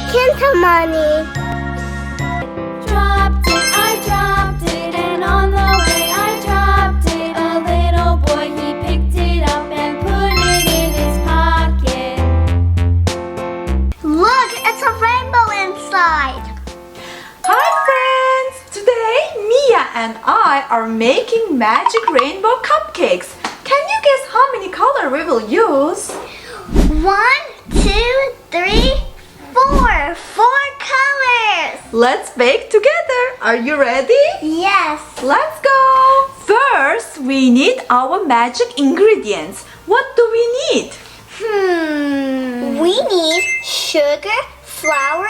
KintaMani. I dropped it, and on the way I dropped it. A little boy, he picked it up and put it in his pocket. Look, it's a rainbow inside. Hi friends! Today Mia and I are making magic rainbow cupcakes. Can you guess how many colors we will use? 1, 2, 3, 4. 4 colors. Let's bake together. Are you ready? Yes. Let's go! First, we need our magic ingredients. What do we need? We need sugar, flour,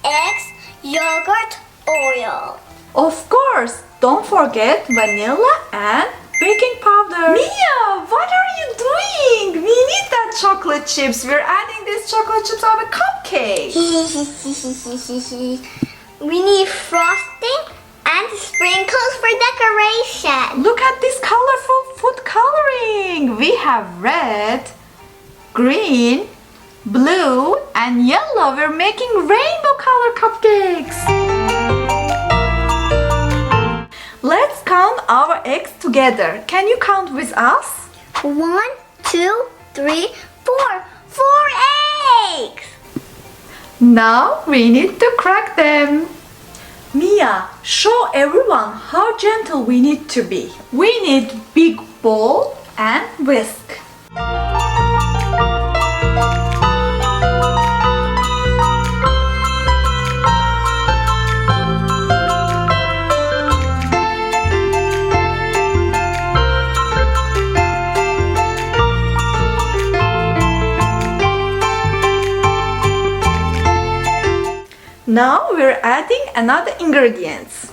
eggs, yogurt, oil. Of course, don't forget vanilla and baking powder. Mia, what are you doing? We need that chocolate chips. We're adding these chocolate chips on a cupcake. We need frosting and sprinkles for decoration. Look at this colorful food coloring. We have red, green, blue, and yellow. We're making rainbow color cupcakes. Let's count our eggs together. Can you count with us? 1, 2, 3, 4. 4 eggs. Now we need to crack them. Mia, show everyone how gentle we need to be. We need big bowl and whisk. Now we're adding another ingredients.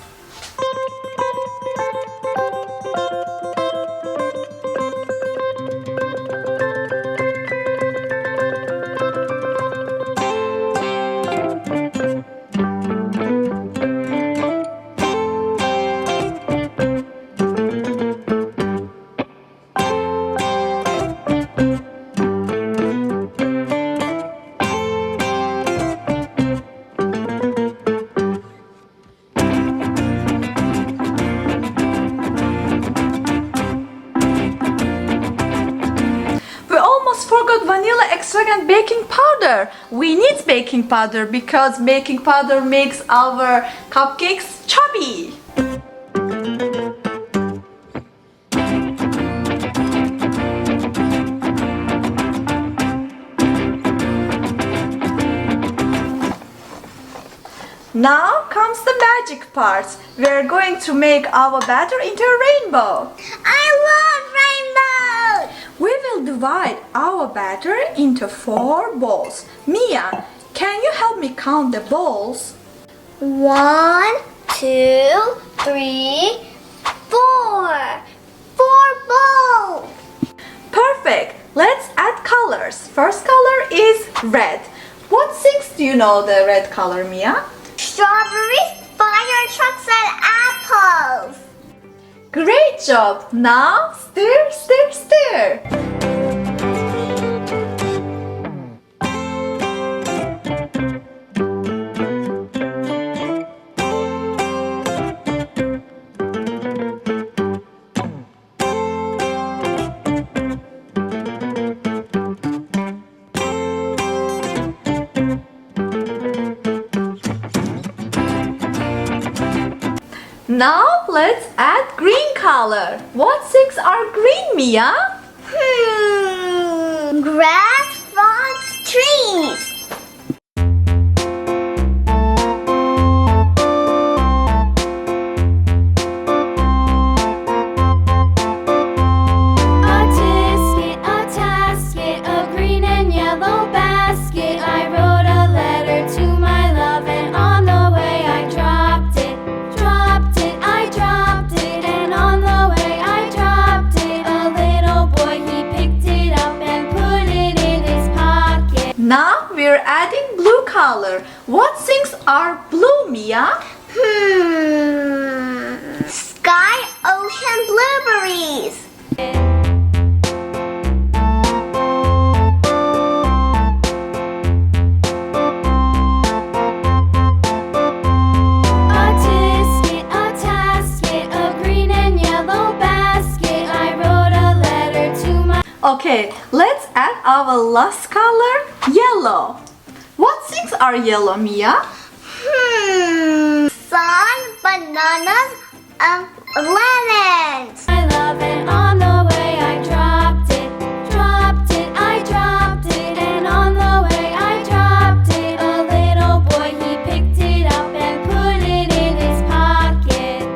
Forgot vanilla extract and baking powder. We need baking powder because baking powder makes our cupcakes chubby. Now comes the magic part. We're going to make our batter into a rainbow. I love rainbows. We will divide our batter into 4 bowls. Mia, can you help me count the bowls? 1, 2, 3, 4. 4 bowls. Perfect. Let's add colors. First color is red. What things do you know the red color, Mia? Strawberries, fire trucks, and apples. Great job. Now stir, stir, stir. Now let's add green color. What things are green, Mia? Grass, frogs, trees. A tasket, a green and yellow basket. I wrote a letter to my love, and on the way I dropped it. I dropped it, and on the way I dropped it. A little boy, he picked it up and put it in his pocket. Now we're adding blue color. What things are blue, Mia? Sky, ocean, blueberries. Okay, let's add our last color, yellow. What things are yellow, Mia? Sun, bananas, and lemons. I love it. On the way I dropped it, dropped it, I dropped it. And on the way I dropped it, a little boy, he picked it up and put it in his pocket.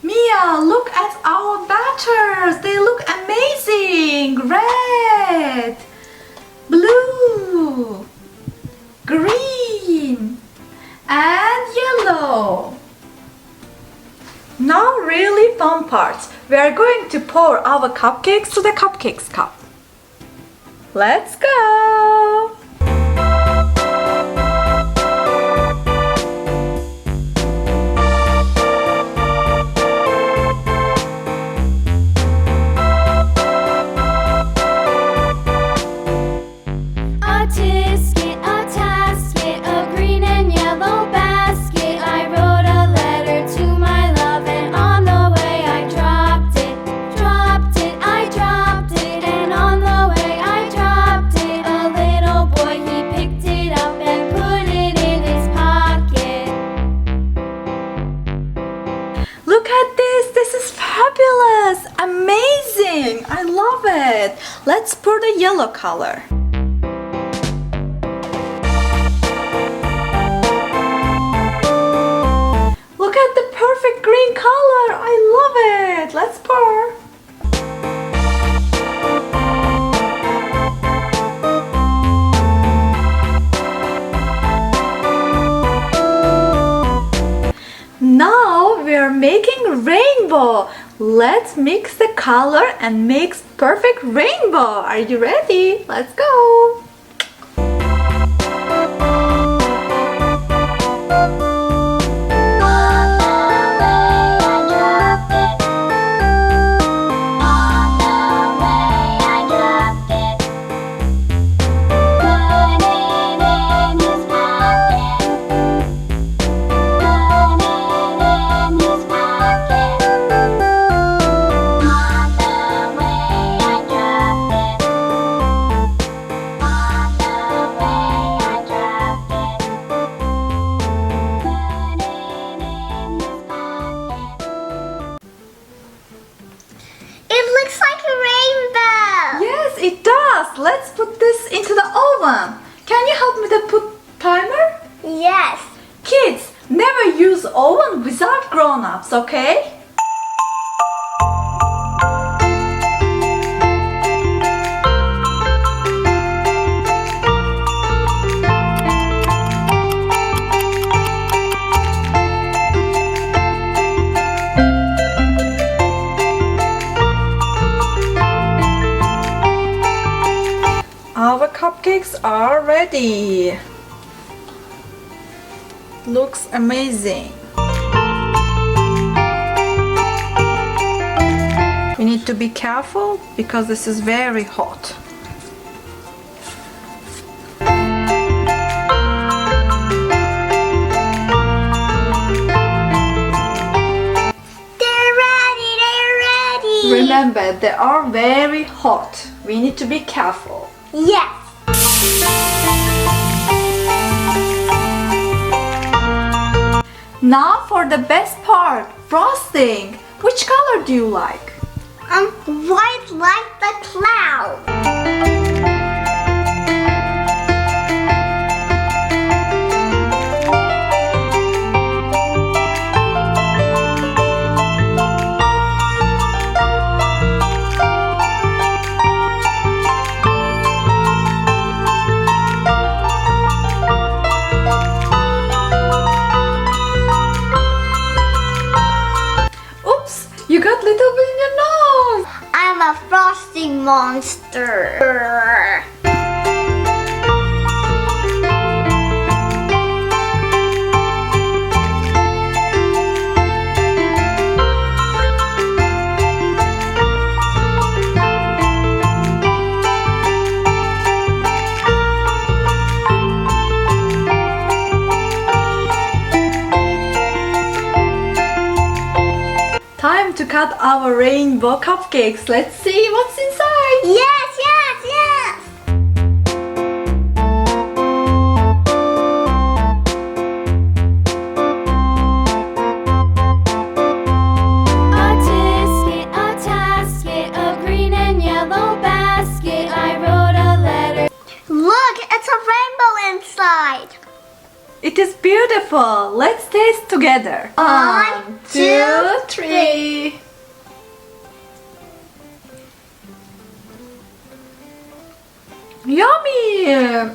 Mia, look at our batters. They look amazing. Red, blue, green, and yellow. Now really fun part. We are going to pour our cupcakes to the cupcakes cup. Let's go! A tisket, a tasket, a green and yellow basket. I wrote a letter to my love, and on the way I dropped it, dropped it, I dropped it. And on the way I dropped it, a little boy, he picked it up and put it in his pocket. Look at this. This is fabulous. Amazing. I love it. Let's pour the yellow color. Look at the perfect green color. I love it. Let's pour. Now we are making rainbow. Let's mix the color and make perfect rainbow. Are you ready? Let's go. It looks like a rainbow. Yes, it does. Let's put this into the oven. Can you help me to put timer? Yes. Kids, never use oven without grown-ups, okay? Our cupcakes are ready. Looks amazing. We need to be careful because this is very hot. They're ready. They're ready. Remember, they are very hot. We need to be careful. Yes. Now for the best part, frosting. Which color do you like? White like the cloud. Oops, you got little bit in your nose. I'm a frosting monster. Time to cut our rainbow cupcakes. Let's see what's inside. Yes, yes, yes. A tisket, a tasket, a green and yellow basket. I wrote a letter. Look, it's a rainbow inside. It is beautiful. Let's taste together. 1, 2, 3. Yummy! Yummy.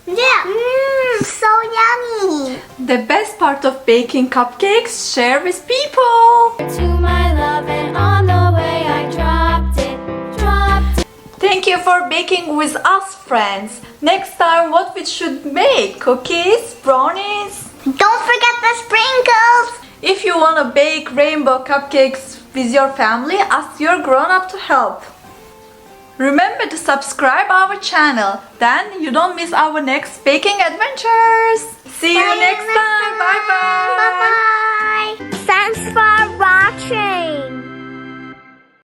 Yeah. So yummy. The best part of baking cupcakes, share with people. To my love, and on the way I dropped it, dropped it. Thank you for baking with us, friends. Next time, what we should make? Cookies, brownies? Don't forget the sprinkles. If you want to bake rainbow cupcakes with your family, ask your grown-up to help. Remember to subscribe our channel, then you don't miss our next baking adventures. See you next time. Bye bye. Bye bye.